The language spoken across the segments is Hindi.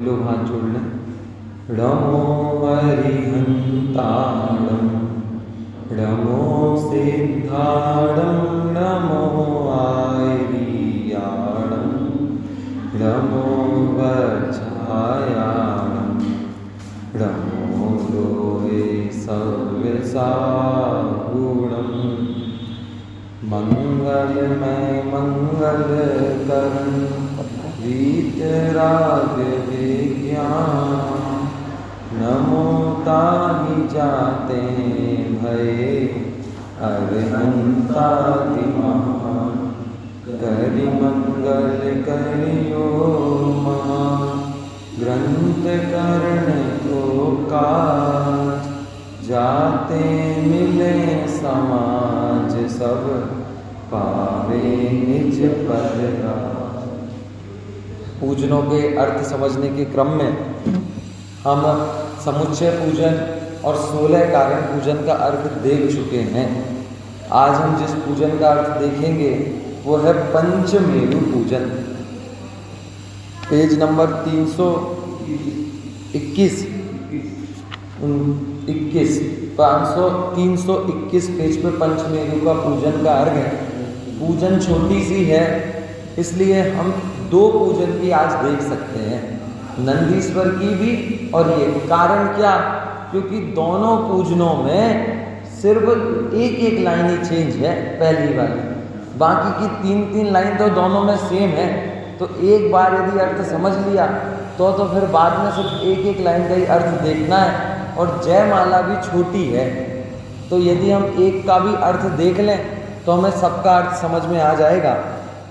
लोग हाथ जोड़ लें। नमो अरिहंताणं नमो सिद्धाणं नमो आयर्याणं नमो वज्रायाणं नमो लोहे सव्यसागुणं मंगलमय मंगलकरं वीतराग विज्ञान नमो ताहि जाते भये अरिहंतादि महान करि मंगल करियो महा ग्रंथ करण को काज जाते मिले समाज सब पावे निज पद राज। पूजनों के अर्थ समझने के क्रम में हम समुच्चय पूजन और 16 कारण पूजन का अर्थ देख चुके हैं। आज हम जिस पूजन का अर्थ देखेंगे वो है पंचमेरु पूजन। पेज नंबर 321 321 पेज पे पंचमेरु का पूजन का अर्घ है। पूजन छोटी सी है, इसलिए हम 2 पूजन भी आज देख सकते हैं, नंदीश्वर की भी और ये। कारण क्या? क्योंकि दोनों पूजनों में सिर्फ एक लाइन ही चेंज है, पहली वाली, बाकी की 3 लाइन तो दोनों में सेम है। तो एक बार यदि अर्थ समझ लिया तो फिर बाद में सिर्फ एक लाइन का ही अर्थ देखना है। और जयमाला भी छोटी है, तो यदि हम एक का भी अर्थ देख लें तो हमें सबका अर्थ समझ में आ जाएगा।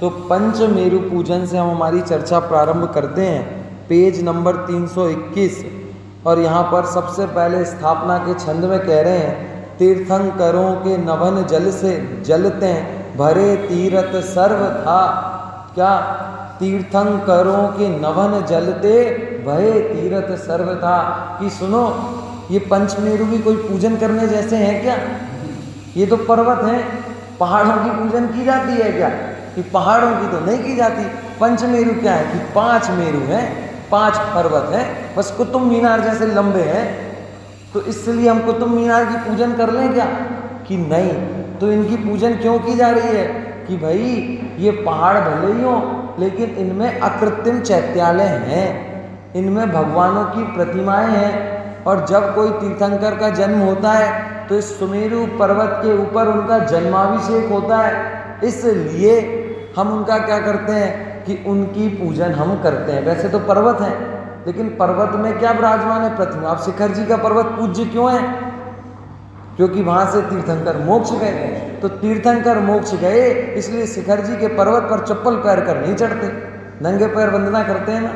तो पंचमेरु पूजन से हम हमारी चर्चा प्रारंभ करते हैं। पेज नंबर 321 और यहाँ पर सबसे पहले स्थापना के छंद में कह रहे हैं, तीर्थंकरों के नवन जल से जलते भरे तीरथ सर्व था। क्या? तीर्थंकरों के नवन जलते भये तीरथ सर्व था। कि सुनो, ये पंचमेरु भी कोई पूजन करने जैसे हैं क्या? ये तो पर्वत हैं। पहाड़ों की पूजन की जाती है क्या? कि पहाड़ों की तो नहीं की जाती। पंचमेरु क्या है कि 5 मेरु हैं, 5 पर्वत हैं, बस कुतुब मीनार जैसे लंबे हैं। तो इसलिए हम कुतुब मीनार की पूजन कर लें क्या? कि नहीं। तो इनकी पूजन क्यों की जा रही है? कि भाई ये पहाड़ भले ही हो, लेकिन इनमें अकृत्रिम चैत्यालय हैं, इनमें भगवानों की प्रतिमाएं हैं। और जब कोई तीर्थंकर का जन्म होता है तो इस सुमेरु पर्वत के ऊपर उनका जन्माभिषेक होता है। इसलिए हम उनका क्या करते हैं कि उनकी पूजन हम करते हैं। वैसे तो पर्वत है, लेकिन पर्वत में क्या विराजमान है? प्रतिमा। अब शिखर जी का पर्वत पूज्य क्यों है? क्योंकि वहां से तीर्थंकर मोक्ष गए। तो तीर्थंकर मोक्ष गए, इसलिए शिखर जी के पर्वत पर चप्पल पैर कर नहीं चढ़ते, नंगे पैर वंदना करते हैं ना।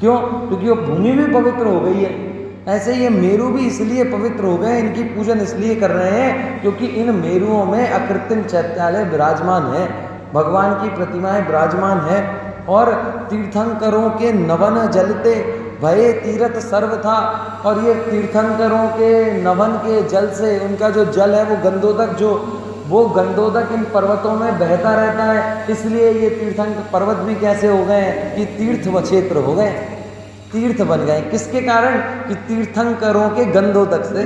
क्यों? क्योंकि वो भूमि भी पवित्र हो गई है। ऐसे ये मेरु भी इसलिए पवित्र हो गए, इनकी पूजन इसलिए कर रहे हैं क्योंकि इन मेरुओं में अकृत्रिम चैत्यालय विराजमान है, भगवान की प्रतिमाएं विराजमान है। और तीर्थंकरों के नवन जलते भये तीरथ सर्व था। और ये तीर्थंकरों के नवन के जल से, उनका जो जल है वो गंधोदक इन पर्वतों में बहता रहता है। इसलिए ये तीर्थंकर पर्वत भी कैसे हो गए हैं कि तीर्थ व क्षेत्र हो गए, तीर्थ बन गए। किसके कारण? कि तीर्थंकरों के गंधोदक से,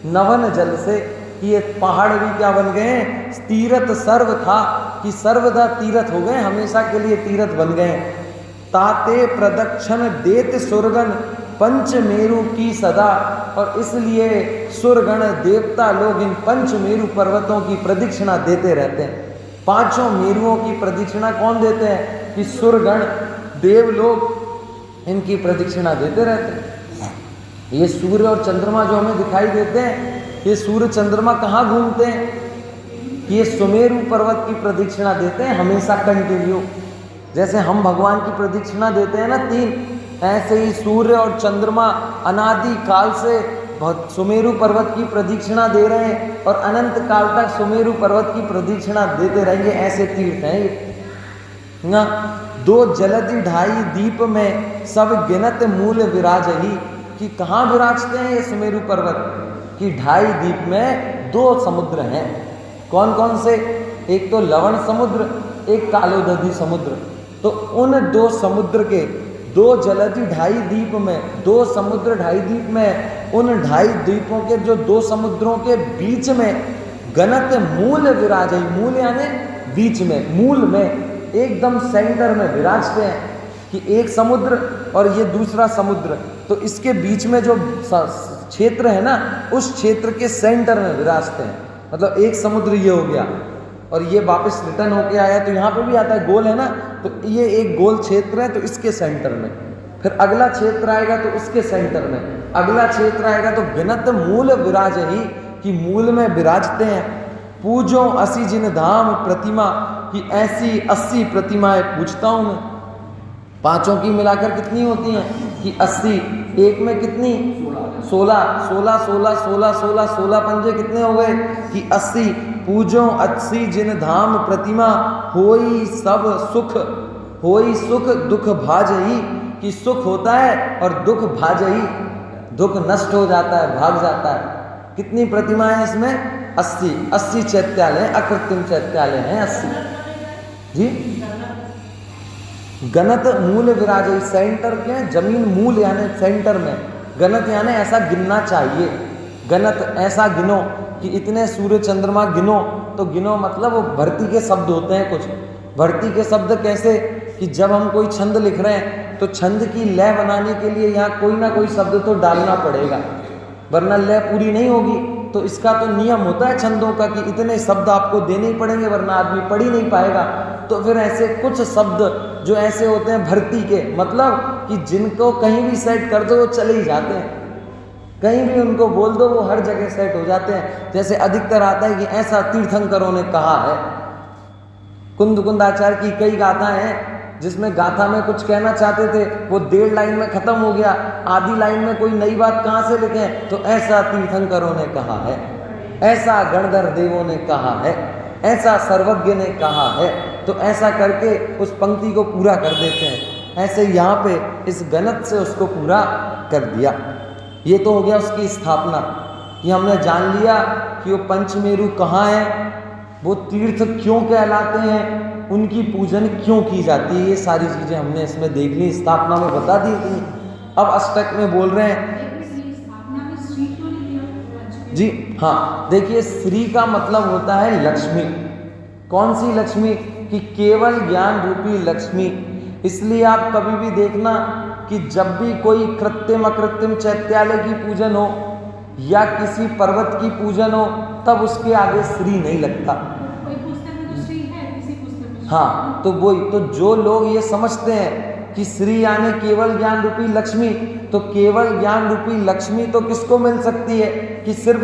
नवन जल से। ये पहाड़ भी क्या बन गए? तीर्थ सर्व था, कि सर्वदा तीर्थ हो गए, हमेशा के लिए तीर्थ बन गए। ताते प्रदक्षिण देत सुरगण पंचमेरु की सदा। और इसलिए सुरगण देवता लोग इन पंचमेरु पर्वतों की प्रदक्षिणा देते रहते हैं। 5 मेरुओं की प्रदक्षिणा कौन देते हैं? कि सुरगण देव लोग इनकी प्रदक्षिणा देते रहते हैं। ये सूर्य और चंद्रमा जो हमें दिखाई देते हैं, ये सूर्य चंद्रमा कहाँ घूमते हैं? ये सुमेरु पर्वत की प्रदक्षिणा देते हैं हमेशा कंटिन्यू। जैसे हम भगवान की प्रदक्षिणा देते हैं ना 3, ऐसे ही सूर्य और चंद्रमा अनादि काल से सुमेरु पर्वत की प्रदक्षिणा दे रहे हैं और अनंत काल तक सुमेरु पर्वत की प्रदक्षिणा देते रहेंगे। ऐसे तीर्थ हैं ये ना। 2 जलधि ढाई दीप में सब गिनत मूल विराजही। कि कहाँ विराजते हैं ये सुमेरु पर्वत? कि 2.5 दीप में 2 समुद्र हैं। कौन कौन से? एक तो लवण समुद्र, एक कालोदधी समुद्र। तो उन 2 समुद्र के दो जलधि ढाई द्वीप में, दो समुद्र ढाई द्वीप में, उन ढाई द्वीपों के जो दो समुद्रों के बीच में गणत मूल विराजई, मूल यानी बीच में, मूल में एकदम सेंटर में विराजते हैं कि एक समुद्र और ये दूसरा समुद्र, तो इसके बीच में जो क्षेत्र है ना, उस क्षेत्र के सेंटर में विराजते हैं। मतलब एक समुद्र ये हो गया और ये वापस रिटर्न होके आया, तो यहाँ पे भी आता है, गोल है ना, तो ये एक गोल क्षेत्र है, तो इसके सेंटर में फिर अगला क्षेत्र आएगा तो उसके सेंटर में अगला क्षेत्र आएगा, तो गणत मूल विराज ही कि मूल में विराजते हैं। पूजो 80 जिन धाम प्रतिमा, कि ऐसी 80 प्रतिमाएं पूजता हूं मैं। पांचों की मिलाकर कितनी होती हैं कि 80, एक में कितनी 16, 16 16 16 16 16 पंजे कितने हो गए कि 80। पूजो 80 जिन धाम प्रतिमा, होई सब सुख, होई सुख दुख भाजई, कि सुख होता है और दुख भाजई, दुख नष्ट हो जाता है, भाग जाता है। कितनी प्रतिमाएं इसमें 80, 80 चैत्यालय, अकृत्रिम चैत्यालय हैं 80 जी। गणत मूल विराजई, सेंटर के जमीन, मूल यानी सेंटर में, गणत यानी ऐसा गिनना चाहिए, गणत ऐसा गिनो कि इतने सूर्य चंद्रमा गिनो, तो गिनो मतलब वो भर्ती के शब्द होते हैं कुछ। भर्ती के शब्द कैसे कि जब हम कोई छंद लिख रहे हैं तो छंद की लय बनाने के लिए यहाँ कोई ना कोई शब्द तो डालना पड़ेगा, वरना लय पूरी नहीं होगी। तो इसका तो नियम होता है छंदों का कि इतने शब्द आपको देने ही पड़ेंगे, वरना आदमी पढ़ ही नहीं पाएगा। तो फिर ऐसे कुछ शब्द जो ऐसे होते हैं भर्ती के, मतलब कि जिनको कहीं भी सेट कर दो वो चले ही जाते हैं, कहीं भी उनको बोल दो वो हर जगह सेट हो जाते हैं। जैसे अधिकतर आता है कि ऐसा तीर्थंकरों ने कहा है। कुंद कुंदाचार्य की कई गाथाएं हैं जिसमें गाथा में कुछ कहना चाहते थे, वो 1.5 लाइन में खत्म हो गया, आधी लाइन में कोई नई बात कहाँ से लिखें, तो ऐसा तीर्थंकरों ने कहा है, ऐसा गणधर देवों ने कहा है, ऐसा सर्वज्ञ ने कहा है, तो ऐसा करके उस पंक्ति को पूरा कर देते हैं। ऐसे यहाँ पे इस गणत से उसको पूरा कर दिया। ये तो हो गया उसकी स्थापना कि हमने जान लिया कि वो पंचमेरु कहाँ है, वो तीर्थ क्यों कहलाते हैं, उनकी पूजन क्यों की जाती है, ये सारी चीजें हमने इसमें देख ली, स्थापना में बता दी थी। अब अष्टक में बोल रहे हैं जी। हाँ देखिए, श्री का मतलब होता है लक्ष्मी। कौन सी लक्ष्मी कि केवल ज्ञान रूपी लक्ष्मी। इसलिए आप कभी भी देखना कि जब भी कोई कृत्रिम अकृत्रिम चैत्यालय की पूजन हो या किसी पर्वत की पूजन हो, तब उसके आगे श्री नहीं लगता। हाँ, तो वही तो जो लोग ये समझते हैं कि श्री यानी केवल ज्ञान रूपी लक्ष्मी, तो केवल ज्ञान रूपी लक्ष्मी तो किसको मिल सकती है कि सिर्फ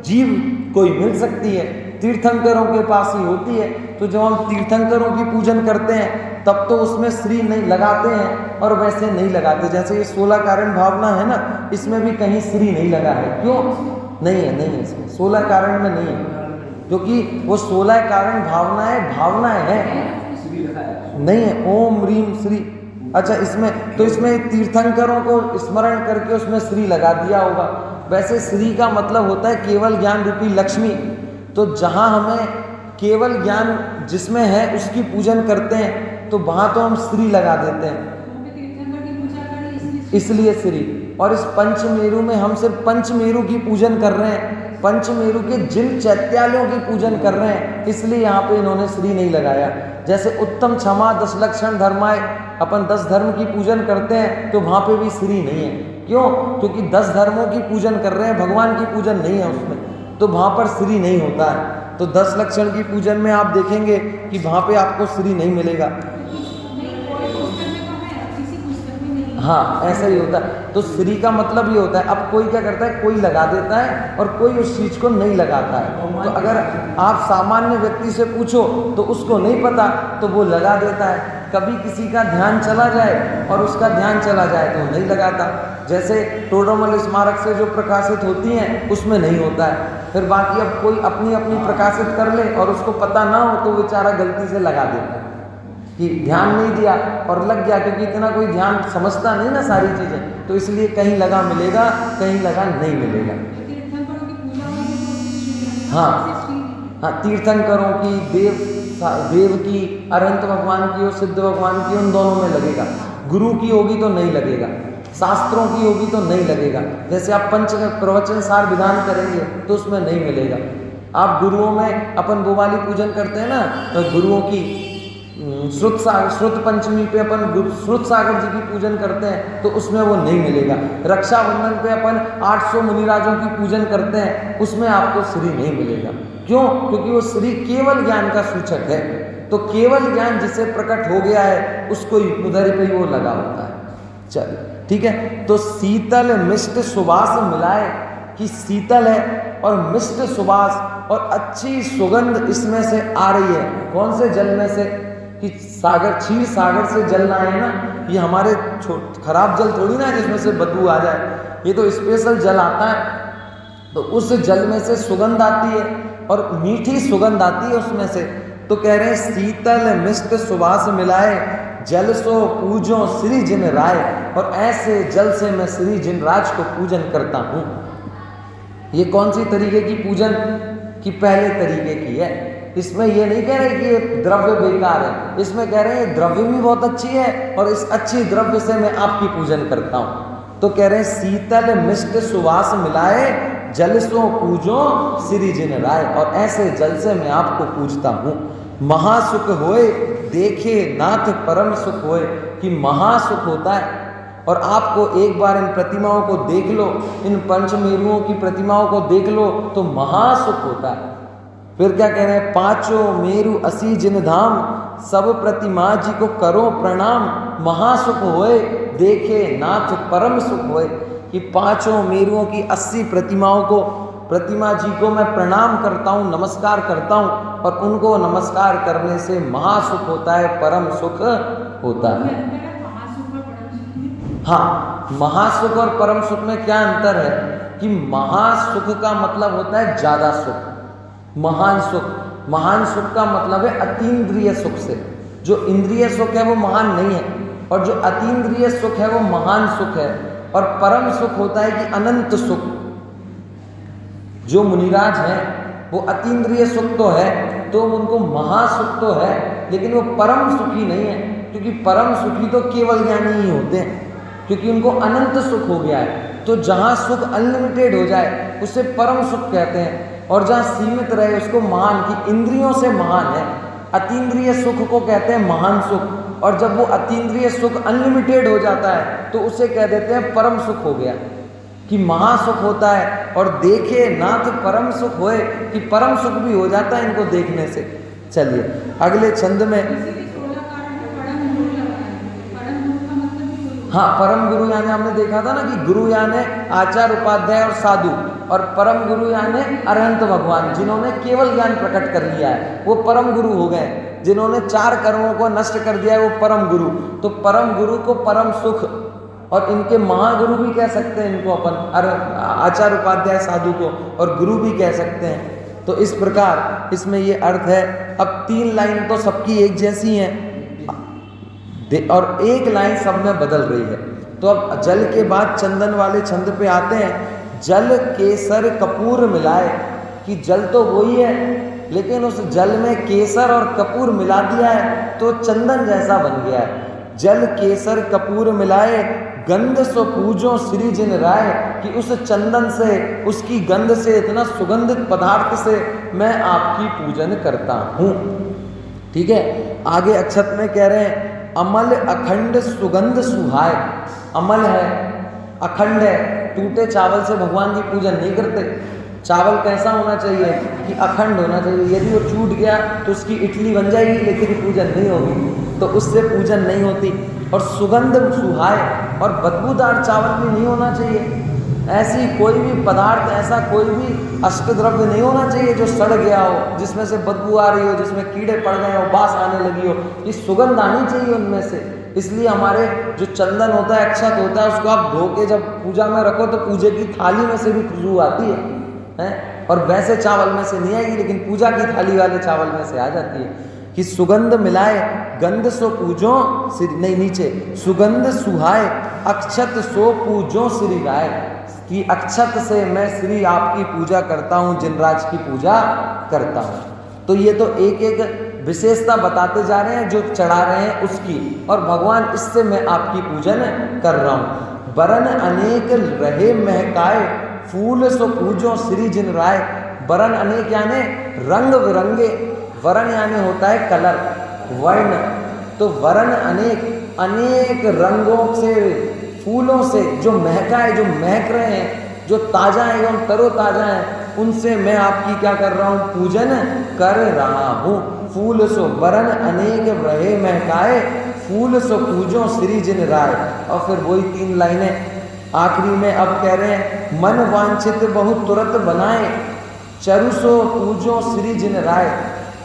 जीव को ही मिल सकती है, तीर्थंकरों के पास ही होती है। तो जब हम तीर्थंकरों की पूजन करते हैं तब तो उसमें श्री नहीं लगाते हैं, और वैसे नहीं लगाते। जैसे ये 16 कारण भावना है ना, इसमें भी कहीं श्री नहीं लगा है। क्यों नहीं है? नहीं है, इसमें 16 कारण में नहीं है, क्योंकि वो 16 कारण भावनाएं हैं नहीं है। ओम रीम श्री। अच्छा, इसमें तो इसमें तीर्थंकरों को स्मरण करके उसमें श्री लगा दिया होगा। वैसे श्री का मतलब होता है केवल ज्ञान रूपी लक्ष्मी। तो जहाँ हमें केवल ज्ञान जिसमें है उसकी पूजन करते हैं, तो वहाँ तो हम श्री लगा देते हैं, इसलिए श्री। और इस पंचमेरु में हम सिर्फ पंचमेरु की पूजन कर रहे हैं, पंचमेरु के जिन चैत्यालयों की पूजन कर रहे हैं, इसलिए यहाँ पे इन्होंने श्री नहीं लगाया। जैसे उत्तम क्षमा 10 लक्षण धर्माय, अपन 10 धर्म की पूजन करते हैं तो वहाँ पे भी श्री नहीं है। क्यों? क्योंकि 10 धर्मों की पूजन कर रहे हैं, भगवान की पूजन नहीं है उसमें, तो वहाँ पर श्री नहीं होता है। तो 10 लक्षण की पूजन में आप देखेंगे कि वहाँ पे आपको श्री नहीं मिलेगा। हाँ, ऐसा ही होता है। तो श्री का मतलब ये होता है, अब कोई क्या करता है, कोई लगा देता है और कोई उस चीज़ को नहीं लगाता है। तो अगर आप सामान्य व्यक्ति से पूछो तो उसको नहीं पता, तो वो लगा देता है। कभी किसी का ध्यान चला जाए और उसका ध्यान चला जाए तो नहीं लगाता। जैसे टोडरमल स्मारक से जो प्रकाशित होती हैं उसमें नहीं होता है। फिर बाकी अब कोई अपनी अपनी प्रकाशित कर ले और उसको पता ना हो तो बेचारा गलती से लगा देता है कि ध्यान नहीं दिया और लग गया, क्योंकि इतना कोई ध्यान समझता नहीं ना सारी चीज़ें, तो इसलिए कहीं लगा मिलेगा, कहीं लगा नहीं मिलेगा। हाँ, तीर्थंकरों की, देव की, अरहंत भगवान की और सिद्ध भगवान की, उन दोनों में लगेगा। गुरु की होगी तो नहीं लगेगा, शास्त्रों की होगी तो नहीं लगेगा। जैसे आप पंच प्रवचन सार विधान करेंगे तो उसमें नहीं मिलेगा। आप गुरुओं में अपन वो वाली पूजन करते हैं ना, तो गुरुओं की श्रुत पंचमी पे अपन श्रुत सागर जी की पूजन करते हैं तो उसमें वो नहीं मिलेगा। रक्षाबंधन पे अपन 800 मुनिराजों की पूजन करते हैं, उसमें आपको श्री नहीं मिलेगा। क्यों? क्योंकि वो श्री केवल ज्ञान का सूचक है। तो केवल ज्ञान जिसे प्रकट हो गया है उसको उधर पे वो लगा होता है। चलिए ठीक है। तो शीतल मिष्ट सुवास मिलाए कि शीतल है और मिष्ट सुवास और अच्छी सुगंध इसमें से आ रही है। कौन से जल में से? कि सागर, क्षीर सागर से जल ना आए ना, ये हमारे खराब जल थोड़ी ना है जिसमें से बदबू आ जाए, ये तो स्पेशल जल आता है। तो उस जल में से सुगंध आती है और मीठी सुगंध आती है उसमें से। तो कह रहे हैं शीतल मिष्ट सुवास मिलाए जल सो पूजो श्री जिन राय, और ऐसे जल से मैं श्री जिन राज को पूजन करता हूँ। ये कौन सी तरीके की पूजन? कि पहले तरीके की है। इसमें ये नहीं कह रहे कि ये द्रव्य बेकार है, इसमें कह रहे हैं द्रव्य भी बहुत अच्छी है और इस अच्छी द्रव्य से मैं आपकी पूजन करता हूँ। तो कह रहे हैं शीतल मिष्ट सुवास मिलाए जल सो पूजो श्री जिन राय, और ऐसे जल से मैं आपको पूजता हूँ। महासुख होए देखे नाथ परम सुख होए, कि महासुख होता है। और आपको एक बार इन प्रतिमाओं को देख लो, इन पंचमेरुओं की प्रतिमाओं को देख लो तो महासुख होता है। फिर क्या कह रहे हैं? पांचों मेरु असी जिन धाम, सब प्रतिमा जी को करो प्रणाम। महासुख होए देखे नाथ परम सुख होए, कि पांचों मेरुओं की 80 प्रतिमाओं को, प्रतिमा जी को मैं प्रणाम करता हूँ, नमस्कार करता हूँ, और उनको नमस्कार करने से महासुख होता है, परम सुख होता है। हाँ, महासुख और परम सुख में क्या अंतर है? कि महासुख का मतलब होता है ज्यादा सुख, महान सुख। महान सुख का मतलब है अतीन्द्रिय सुख से। जो इंद्रिय सुख है वो महान नहीं है, और जो अतीन्द्रिय सुख है वो महान सुख है। और परम सुख होता है कि अनंत सुख। जो मुनिराज हैं वो अतीन्द्रिय सुख तो है, तो उनको महासुख तो है, लेकिन वो परम सुखी नहीं है, क्योंकि परम सुखी तो केवल ज्ञानी ही होते हैं, क्योंकि उनको अनंत सुख हो गया है। तो जहाँ सुख अनलिमिटेड हो जाए उसे परम सुख कहते हैं, और जहाँ सीमित रहे उसको महान, की इंद्रियों से महान है। अतीन्द्रिय सुख को कहते हैं महान सुख, और जब वो अतीन्द्रिय सुख अनलिमिटेड हो जाता है तो उसे कह देते हैं परम सुख हो गया, कि महासुख होता है। और देखे नाथ परम सुख होए, कि परम सुख भी हो जाता है इनको देखने से। चलिए अगले छंद में, हाँ, परम गुरु यानी हमने देखा था ना कि गुरु यानी आचार्य उपाध्याय और साधु, और परम गुरु यानी अरहंत भगवान, जिन्होंने केवल ज्ञान प्रकट कर लिया है वो परम गुरु हो गए। जिन्होंने 4 कर्मों को नष्ट कर दिया है वो परम गुरु। तो परम गुरु को परम सुख, और इनके महागुरु भी कह सकते हैं इनको अपन, आचार्य उपाध्याय साधु को, और गुरु भी कह सकते हैं। तो इस प्रकार इसमें ये अर्थ है। अब 3 लाइन तो सबकी एक जैसी हैं और एक लाइन सब में बदल रही है। तो अब जल के बाद चंदन वाले छंद पे आते हैं। जल केसर कपूर मिलाए, कि जल तो वही है लेकिन उस जल में केसर और कपूर मिला दिया है तो चंदन जैसा बन गया है। जल केसर कपूर मिलाए गंध सो पूजो श्री जिन राय, कि उस चंदन से, उसकी गंध से, इतना सुगंधित पदार्थ से मैं आपकी पूजन करता हूँ। ठीक है। आगे अक्षत में कह रहे हैं अमल अखंड सुगंध सुहाय। अमल है, अखंड है, टूटे चावल से भगवान की पूजन नहीं करते। चावल कैसा होना चाहिए? कि अखंड होना चाहिए। यदि वो टूट गया तो उसकी इडली बन जाएगी लेकिन पूजन नहीं होगी, तो उससे पूजन नहीं होती। और सुगंध सुहाय, और बदबूदार चावल भी नहीं होना चाहिए। ऐसी कोई भी पदार्थ, ऐसा कोई भी अष्टद्रव्य नहीं होना चाहिए जो सड़ गया हो, जिसमें से बदबू आ रही हो, जिसमें कीड़े पड़ गए हो, बास आने लगी हो। ये सुगंध आनी चाहिए उनमें से। इसलिए हमारे जो चंदन होता है, अक्षत होता है, उसको आप धो के जब पूजा में रखो तो पूजे की थाली में से भी खुशबू आती है, और वैसे चावल में से नहीं आएगी, लेकिन पूजा की थाली वाले चावल में से आ जाती है। कि सुगंध मिलाए गंध सो पूजो नहीं, नीचे सुगंध सुहाए अक्षत सो पूजो श्री राय, कि अक्षत से मैं श्री आपकी पूजा करता हूँ, जिनराज की पूजा करता हूँ। तो ये तो एक एक विशेषता बताते जा रहे हैं जो चढ़ा रहे हैं उसकी, और भगवान इससे मैं आपकी पूजन कर रहा हूँ। बरन अनेक रहे महकाए, फूल सो पूजो श्री जिन राय। वरण अनेक यानी रंग बिरंगे, वरण यानी होता है कलर, वर्ण। तो वरण अनेक, अनेक रंगों से, फूलों से जो महकाए, जो महक रहे हैं, जो ताजा है एवं तरोताजा है, उनसे मैं आपकी क्या कर रहा हूँ, पूजन कर रहा हूँ। फूल सो वरण अनेक रहे महकाए, फूल सो पूजो श्री जिन राय। और फिर वही 3 लाइनें आखिरी में अब कह रहे हैं, मन वांछित बहु तुरत बनाए, चरु सो पूजो श्री जिन राय।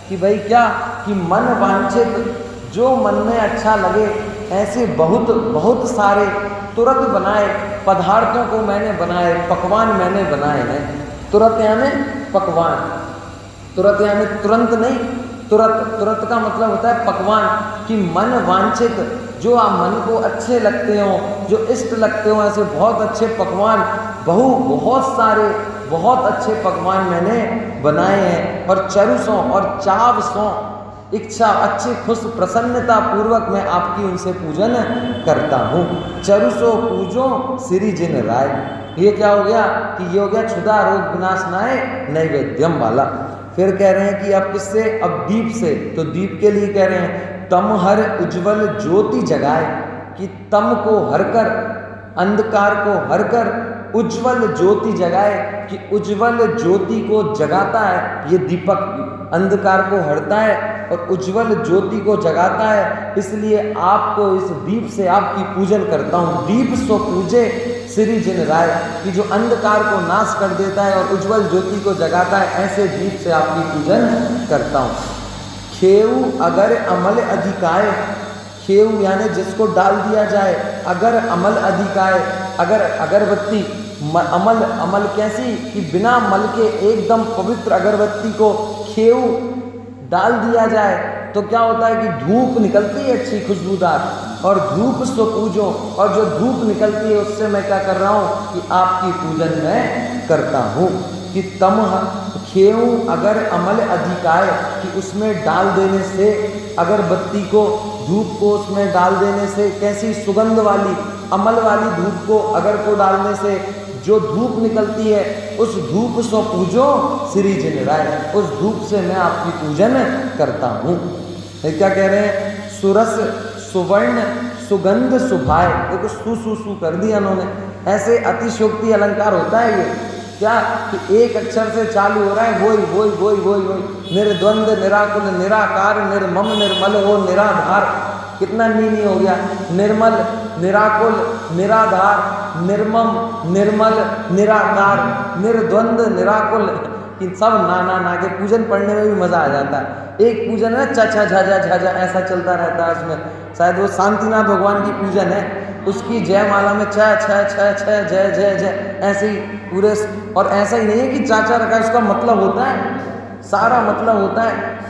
कि भाई क्या, कि मन वांछित, जो मन में अच्छा लगे, ऐसे बहुत बहुत सारे तुरंत बनाए पदार्थों को मैंने बनाए, पकवान मैंने बनाए हैं। तुरंत यानी पकवान, तुरंत यानी तुरंत नहीं, तुरंत, तुरंत का मतलब होता है पकवान। कि मन वांछित, जो आप मन को अच्छे लगते हो, जो इष्ट लगते हो, ऐसे बहुत अच्छे पकवान, बहुत सारे बहुत अच्छे पकवान मैंने बनाए हैं। और चरुसों और चावसों, इच्छा, अच्छी खुश प्रसन्नता पूर्वक मैं आपकी उनसे पूजन करता हूँ। चरुसो पूजो श्री जिन राय। ये क्या हो गया, कि ये हो गया क्षुधा रोग विनाशनाय नैवेद्यम वाला। फिर कह रहे हैं कि अब किससे, अब दीप से। तो दीप के लिए कह रहे हैं, तम हर उज्ज्वल ज्योति जगाए। कि तम को हर कर, अंधकार को हर कर उज्ज्वल ज्योति जगाए। कि उज्ज्वल ज्योति को जगाता है ये दीपक, अंधकार को हरता है और उज्ज्वल ज्योति को जगाता है। इसलिए आपको इस दीप से आपकी पूजन करता हूँ। दीप सो पूजे श्री जिन राय। कि जो अंधकार को नाश कर देता है और उज्ज्वल ज्योति को जगाता है, ऐसे दीप से आपकी पूजन करता हूँ। खेऊ अगर अमल अधिकाय, खेऊ यानी जिसको डाल दिया जाए, अगर अमल अधिकाय, अगर अगरबत्ती, अमल, अमल कैसी, कि बिना मल के एकदम पवित्र अगरबत्ती को खेऊ डाल दिया जाए तो क्या होता है कि धूप निकलती है अच्छी खुशबूदार, और धूप सो पूजो, और जो धूप निकलती है उससे मैं क्या कर रहा हूँ, कि आपकी पूजन मैं करता हूँ। कि तम खेऊ अगर अमल अधिकाय, कि उसमें डाल देने से, अगरबत्ती को, धूप को उसमें डाल देने से, कैसी सुगंध वाली अमल वाली धूप को, अगर को डालने से जो धूप निकलती है, उस धूप सो पूजो श्री जिन राय। उस धूप से मैं आपकी पूजन करता हूँ। क्या कह रहे हैं, सुरस सुवर्ण सुगंध सुभाए। देखो सु सु सु कर दिया उन्होंने, ऐसे अतिशोक्ति अलंकार होता है ये। क्या, कि एक अक्षर से चालू हो रहा है, वही वही वही वही वही, निर्द्वंद निराकुल निराकार निर्मम निर्मल हो निराधार। कितना नीनी हो गया, निर्मल निराकुल निराधार निर्मम निर्मल निराकार निर्द्वंद निराकुल। कि सब ना ना ना के पूजन पढ़ने में भी मजा आ जाता है। एक पूजन है चा चा झा झा झा झा ऐसा चलता रहता है उसमें, शायद वो शांतिनाथ भगवान की पूजन है, उसकी जय माला में छ छ छ छ जय जय जय ऐसे ही पूरे। और ऐसा ही नहीं है कि चाचा रखा है, उसका मतलब होता है, सारा मतलब होता है।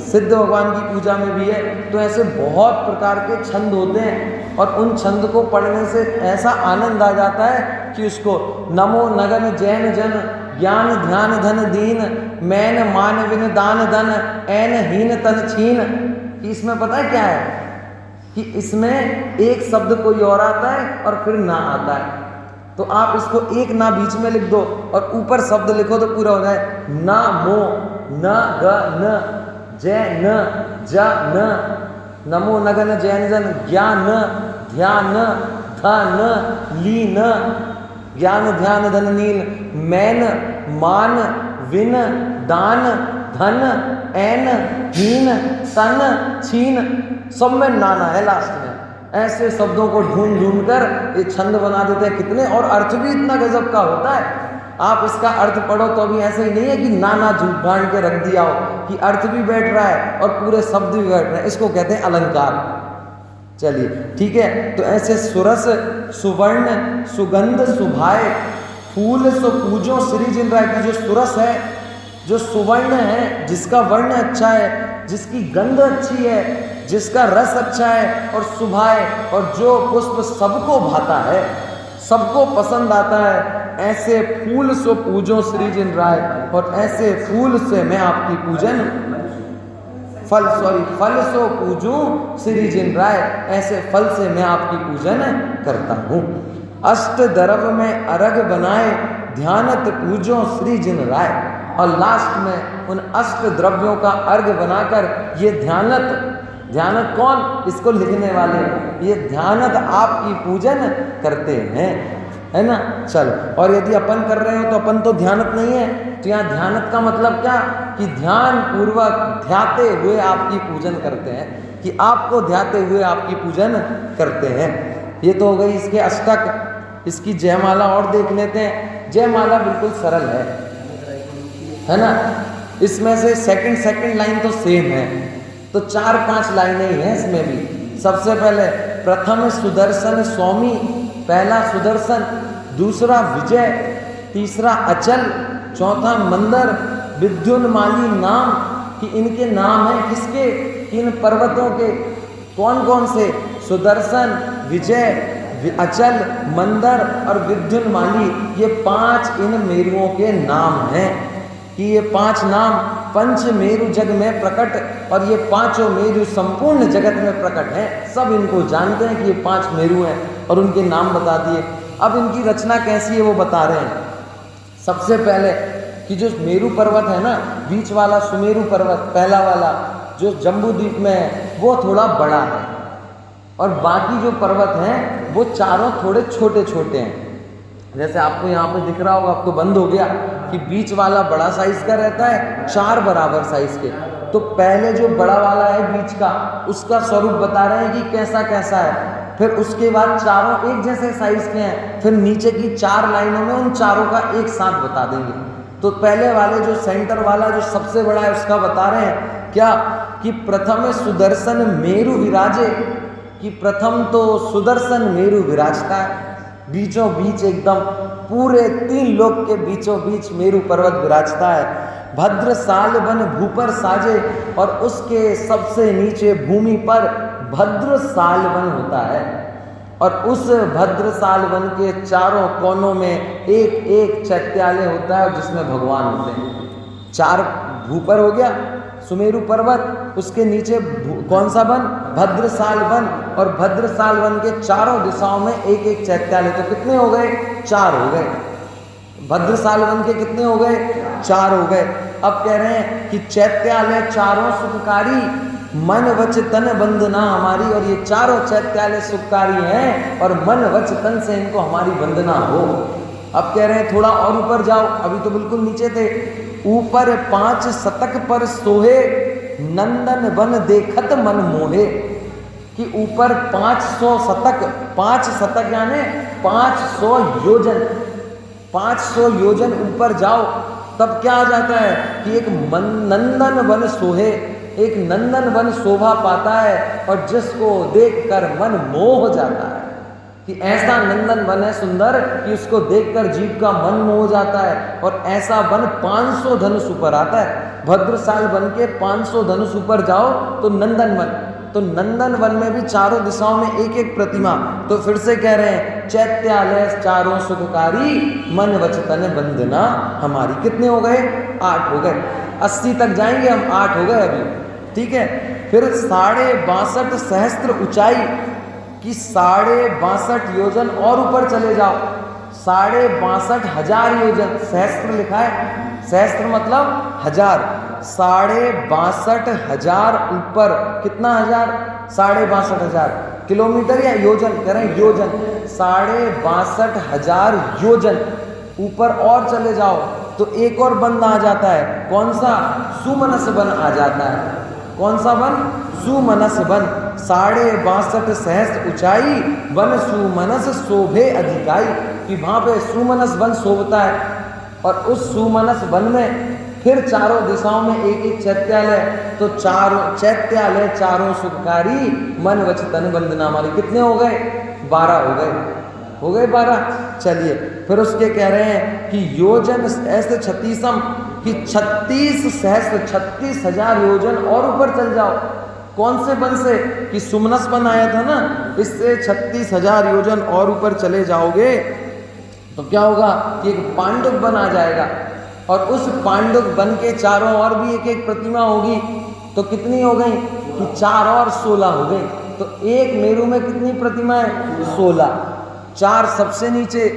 सिद्ध भगवान की पूजा में भी है। तो ऐसे बहुत प्रकार के छंद होते हैं, और उन छंद को पढ़ने से ऐसा आनंद आ जाता है कि उसको नमो नगन जैन जन ज्ञान ध्यान धन दीन मैन मान विन दान धन ऐन हीन तन छीन। कि इसमें पता है क्या है, कि इसमें एक शब्द कोई और आता है और फिर ना आता है। तो आप इसको एक ना बीच में लिख दो और ऊपर शब्द लिखो तो पूरा हो जाए। ना मो न ग न जय न ज न नमो नगन जैन जन ज्ञान ध्यान धन लीन ज्ञान ध्यान धन नील मैन मान विन दान धन ऐन हीन तन छीन। सब में नाना है लास्ट में। ऐसे शब्दों को ढूंढ ढूंढ कर ये छंद बना देते हैं कितने, और अर्थ भी इतना गजब का होता है। आप इसका अर्थ पढ़ो तो अभी ऐसे ही नहीं है कि नाना झूठ बांध के रख दिया हो, कि अर्थ भी बैठ रहा है और पूरे शब्द भी बैठ रहे हैं। इसको कहते हैं अलंकार। चलिए ठीक है। तो ऐसे सुरस सुवर्ण सुगंध सुभाए फूल सो पूजो श्री जिन राय। की जो सुरस है, जो सुवर्ण है, जिसका वर्ण अच्छा है, जिसकी गंध अच्छी है, जिसका रस अच्छा है, और सुभाए, और जो पुष्प सबको भाता है, सबको पसंद आता है, ऐसे फूल सो पूजो श्री जिन राय। और ऐसे फूल से मैं आपकी पूजन फल सो पूजूं श्री जिन राय, ऐसे फल से मैं आपकी पूजन करता हूँ। अष्ट द्रव्य में अर्घ बनाए ध्यानत पूजो श्री जिन राय, और लास्ट में उन अष्ट द्रव्यों का अर्घ बनाकर ये ध्यानत कौन, इसको लिखने वाले, ये ध्यानत आपकी पूजन करते हैं, है ना। चलो, और यदि अपन कर रहे हो तो अपन तो ध्यानत नहीं है, तो यहाँ ध्यानत का मतलब क्या, कि ध्यान पूर्वक ध्याते हुए आपकी पूजन करते हैं, कि आपको ध्याते हुए आपकी पूजन करते हैं। ये तो हो गई इसके अष्टक। इसकी जयमाला और देख लेते हैं। जयमाला बिल्कुल सरल है ना। इसमें से सेकंड लाइन तो सेम है, तो 4-5 लाइनें ही हैं इसमें भी। सबसे पहले प्रथम सुदर्शन स्वामी, पहला सुदर्शन, दूसरा विजय, तीसरा अचल, चौथा मंदर, विद्युन्माली नाम, कि इनके नाम है किसके, इन पर्वतों के। कौन कौन से, सुदर्शन, विजय, अचल, मंदर और विद्युन्माली, ये 5 इन मेरुओं के नाम हैं। कि ये 5 नाम पंच मेरु जग में प्रकट, और ये 5 मेरु संपूर्ण जगत में प्रकट हैं। सब इनको जानते हैं कि ये 5 मेरु हैं, और उनके नाम बता दिए। अब इनकी रचना कैसी है वो बता रहे हैं। सबसे पहले कि जो मेरु पर्वत है ना, बीच वाला सुमेरु पर्वत पहला वाला जो जम्बू द्वीप में है, वो थोड़ा बड़ा है, और बाकी जो पर्वत हैं वो चारों थोड़े छोटे छोटे हैं। जैसे आपको यहाँ पे दिख रहा होगा, अब तो बंद हो गया, कि बीच वाला बड़ा साइज का रहता है, 4 बराबर साइज के। तो पहले जो बड़ा वाला है बीच का, उसका स्वरूप बता रहे हैं कि कैसा कैसा है। फिर उसके बाद चारों एक जैसे साइज के हैं, फिर नीचे की 4 लाइनों में उन चारों का एक साथ बता देंगे। तो पहले वाले जो सेंटर वाला जो सबसे बड़ा है, उसका बता रहे हैं क्या, कि प्रथम सुदर्शन मेरु विराजे, कि प्रथम तो सुदर्शन मेरु विराजता है, बीचों बीच एकदम पूरे 3 लोक के बीचों बीच मेरु पर्वत विराजता है। भद्र साल वन भूपर साजे, और उसके सबसे नीचे भूमि पर भद्र साल वन होता है, और उस भद्र साल वन के चारों कोनों में एक एक चैत्यालय होता है, जिसमें भगवान होते हैं। 4 भूपर हो गया सुमेरु पर्वत, उसके नीचे कौन सा वन, भद्रसाल वन, और भद्रसाल वन के चारों दिशाओं में एक एक चैत्यालय। तो कितने हो गए, 4 हो गए। भद्रसाल वन के कितने हो गए, 4 हो गए। अब कह रहे हैं कि चैत्यालय चारों सुखकारी, मन वच तन बंधना हमारी, और ये चारों चैत्यालय सुखकारी हैं, और मन वच तन से इनको हमारी वंदना हो। अब कह रहे हैं थोड़ा और ऊपर जाओ, अभी तो बिल्कुल नीचे थे। ऊपर 5 शतक पर सोहे, नंदन वन देखत मन मोहे, कि ऊपर 500 शतक, 5 शतक यानी 500 योजन, 500 योजन ऊपर जाओ, तब क्या आ जाता है कि एक नंदन वन सोहे, एक नंदन वन शोभा पाता है, और जिसको देखकर मन मोह हो जाता है। कि ऐसा नंदन वन है सुंदर, कि उसको देखकर जीव का मन मोह हो जाता है। और ऐसा वन 500 धनुष ऊपर आता है। भद्रसाल वन के 500 धनुष ऊपर जाओ तो नंदन वन, तो नंदन वन में भी चारों दिशाओं में एक एक प्रतिमा। तो फिर से कह रहे हैं चैत्यालय चारों सुखकारी, मन वचतन वंदना हमारी। कितने हो गए, 8 हो गए। 80 तक जाएंगे हम, 8 हो गए अभी, ठीक है। फिर 62.5 सहस्त्र ऊंचाई, कि 62.5 योजन और ऊपर चले जाओ, 62,500 योजन, सहस्त्र लिखा है, सहस्त्र मतलब 1000, 62,500 ऊपर, कितना हजार, 62,500 किलोमीटर या योजन, कह रहे हैं योजन, 62,500 योजन ऊपर और चले जाओ तो एक और वन आ जाता है। कौन सा, सुमनस वन आ जाता है। कौन सा वन, सुमनस वन। 62.5 सहस्त्र ऊंचाई, वन सुमनस शोभे अधिकाई, कि वहां पे सुमनस वन शोभता है। और उस सुमनस वन में फिर चारों दिशाओं में एक एक चैत्यालय, तो चारों चैत्यालय चारों सुखकारी, मन वचतन वंदना हमारी। कितने हो गए, 12 हो गए, हो गए 12। चलिए फिर उसके कह रहे हैं कि योजन ऐसे 36, कि 36 सहस्त्र, 36,000 योजन और ऊपर चल जाओ। कौन से वन से, कि सुमनस वन आया था ना, इससे 36,000 योजन और ऊपर चले जाओगे तो क्या होगा कि एक पांडुक वन आ जाएगा। और उस पांडुक वन के चारों ओर भी एक एक प्रतिमा होगी। तो कितनी हो गई कि 4 और 16 हो गई। तो एक मेरु में कितनी प्रतिमाएं? 16। 4 सबसे नीचे,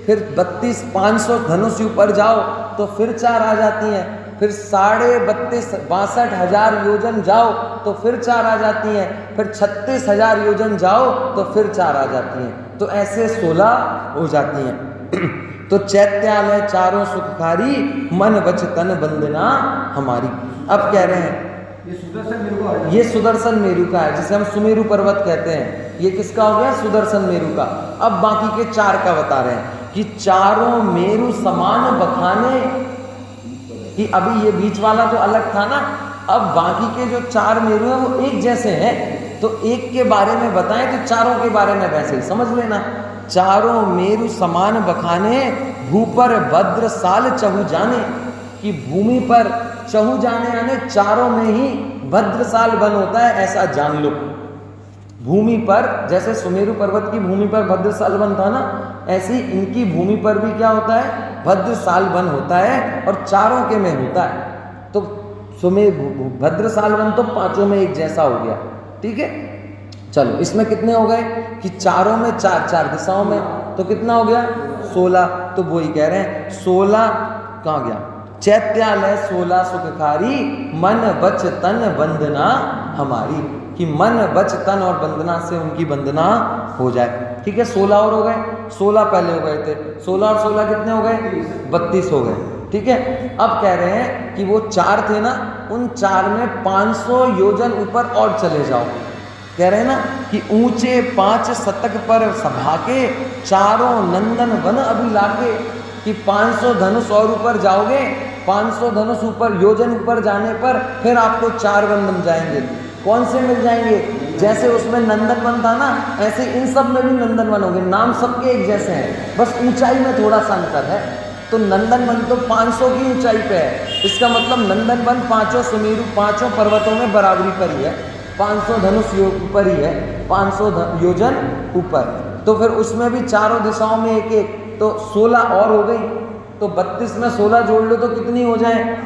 फिर 32 500 धनुष ऊपर जाओ तो फिर 4 आ जाती हैं, फिर 62,000 योजन जाओ तो फिर 4 आ जाती हैं, फिर 36,000 योजन जाओ तो फिर 4 आ जाती हैं। तो ऐसे 16 हो जाती हैं। तो चैत्यालय चारों सुखकारी, मन वच तन बंदना हमारी। अब कह रहे हैं ये सुदर्शन मेरु का है, जिसे हम सुमेरु पर्वत कहते हैं। ये किसका हो गया? सुदर्शन मेरु का। अब बाकी के 4 का बता रहे हैं कि चारों मेरु समान बखाने, कि अभी ये बीच वाला तो अलग था ना, अब बाकी के जो 4 मेरु हैं वो एक जैसे हैं। तो एक के बारे में बताएं तो चारों के बारे में वैसे ही समझ लेना। चारों मेरु समान बखाने, भूपर भद्र साल चहु जाने, कि भूमि पर चहु जाने यानी चारों में ही भद्रसाल वन होता है, ऐसा जान लो। भूमि पर जैसे सुमेरु पर्वत की भूमि पर भद्रसाल वन था ना, ऐसे ही इनकी भूमि पर भी क्या होता है? भद्रसाल वन होता है, और चारों के में होता है। तो भद्रसाल वन तो 5 में एक जैसा हो गया। ठीक है, चलो इसमें कितने हो गए कि चारों में 4 दिशाओं में, तो कितना हो गया? 16। तो वही कह रहे हैं 16 कहाँ गया? चैत्यालय 16 सुखकारी, मन वच तन बंदना हमारी, कि मन वच तन और बंदना से उनकी बंदना हो जाए। ठीक है, 16 और हो गए, 16 पहले हो गए थे, 16 और 16 कितने हो गए? 32 हो गए। ठीक है, अब कह रहे हैं कि वो 4 थे ना, उन 4 में 500 योजन ऊपर और चले जाओ। कह रहे हैं ना कि ऊंचे 5 शतक पर सभा के, चारों नंदन वन अभी लाके, कि 500 धनुष और ऊपर जाओगे, 500 धनुष ऊपर योजन ऊपर जाने पर फिर आपको 4 वन मिल जाएंगे। कौन से मिल जाएंगे? जैसे उसमें नंदन वन था ना, ऐसे इन सब में भी नंदन वन होंगे। नाम सबके एक जैसे हैं, बस ऊंचाई में थोड़ा सा अंतर है। तो नंदन वन तो 500 की ऊंचाई पे है, इसका मतलब नंदन वन 5 सुमेरु 5 पर्वतों में बराबरी पर ही है, 500 धनुष ऊपर ही है, 500 योजन ऊपर। तो फिर उसमें भी चारों दिशाओं में एक एक, तो 16 और हो गई। तो 32 में 16 जोड़ लो तो कितनी हो जाए?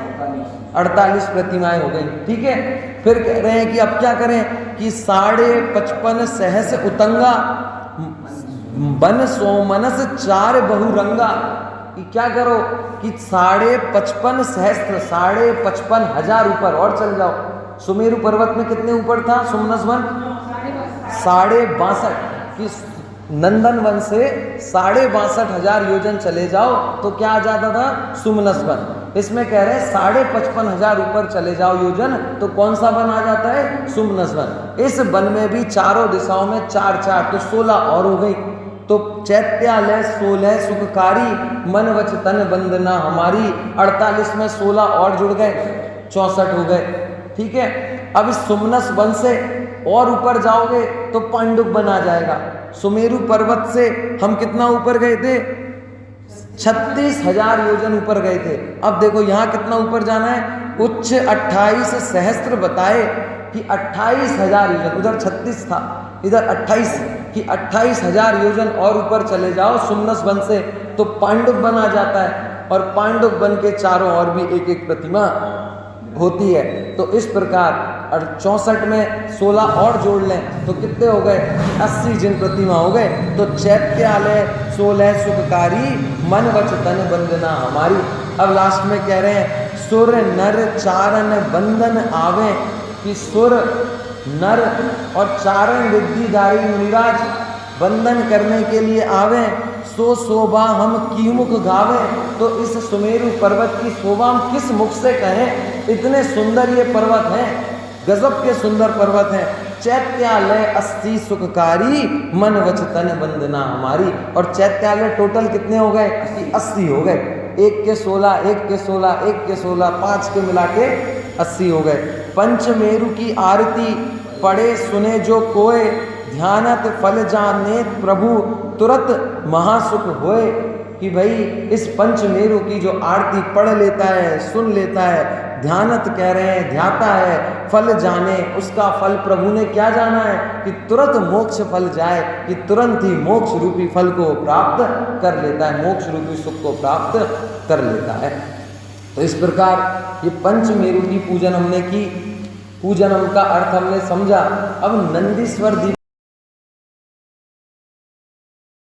48 प्रतिमाएं हो गई। ठीक है, फिर कह रहे हैं कि अब क्या करें कि 55.5 सहस उतंगा, बन सोमनस 4 बहुरंगा, कि क्या करो कि 55.5 सहस्त्र 55,500 ऊपर और चल जाओ। सुमेरु पर्वत में कितने ऊपर था सुमनस वन? 62.5 कि नंदन वन से 62,500 योजन चले जाओ तो क्या आ जाता था? सुमनस वन। इसमें कह रहे हैं 55,500 ऊपर चले जाओ योजन तो कौन सा वन आ जाता है? सुमनस वन। इस वन में भी चारों दिशाओं में 4 तो 16 और हो गई। तो चैत्यालय 16 सुखकारी, मन वच तन बंदना हमारी, 48 में 16 और जुड़ गए, 64 हो गए। ठीक है, अब इस सुमनस वन से और ऊपर जाओगे तो पांडुप वन आ जाएगा। सुमेरु पर्वत से हम कितना ऊपर गए थे? 36,000 योजन ऊपर गए थे। अब देखो यहाँ कितना ऊपर जाना है? उच्च 28 सहस्त्र बताए कि 28,000 योजन, उधर 36 था इधर 28, कि 28,000 योजन और ऊपर चले जाओ सुमनस वन से तो पांडुप वन आ जाता है। और पांडुप वन के चारों ओर भी एक एक प्रतिमा होती है। तो इस प्रकार 64 में 16 और जोड़ लें तो कितने हो गए? 80 जिन प्रतिमा हो गए। तो चैत्यालय 16 सुखकारी, मन वच तन बंदना हमारी। अब लास्ट में कह रहे हैं सुर नर चारण बंदन आवे, कि सुर नर और चारण विद्धिधारी मुनिराज बंधन करने के लिए आवे, सो शोभा हम की मुख गावे। तो इस सुमेरु पर्वत की शोभा हम किस मुख से कहें? इतने सुंदर ये पर्वत हैं, गजब के सुंदर पर्वत हैं। चैत्यालय 80 सुखकारी, मन वच तन बंदना हमारी। और चैत्यालय टोटल कितने हो गए? 80 हो गए। 1 के 16, 1 के 16, 1 के 16, 5 के मिला के 80 हो गए। पंचमेरु की आरती पढ़े सुने जो कोय, ध्यानत फल जाने प्रभु तुरंत महासुख होए। कि भाई इस पंचमेरु की जो आरती पढ़ लेता है, सुन लेता है, ध्यानत कह रहे हैं, ध्याता है, फल जाने, उसका फल प्रभु ने क्या जाना है कि तुरंत मोक्ष फल जाए, कि तुरंत ही मोक्ष रूपी फल को प्राप्त कर लेता है, मोक्ष रूपी सुख को प्राप्त कर लेता है। तो इस प्रकार ये पंचमेरु की पूजन हमने की। पूजनम का अर्थ हमने समझा। अब नंदीश्वर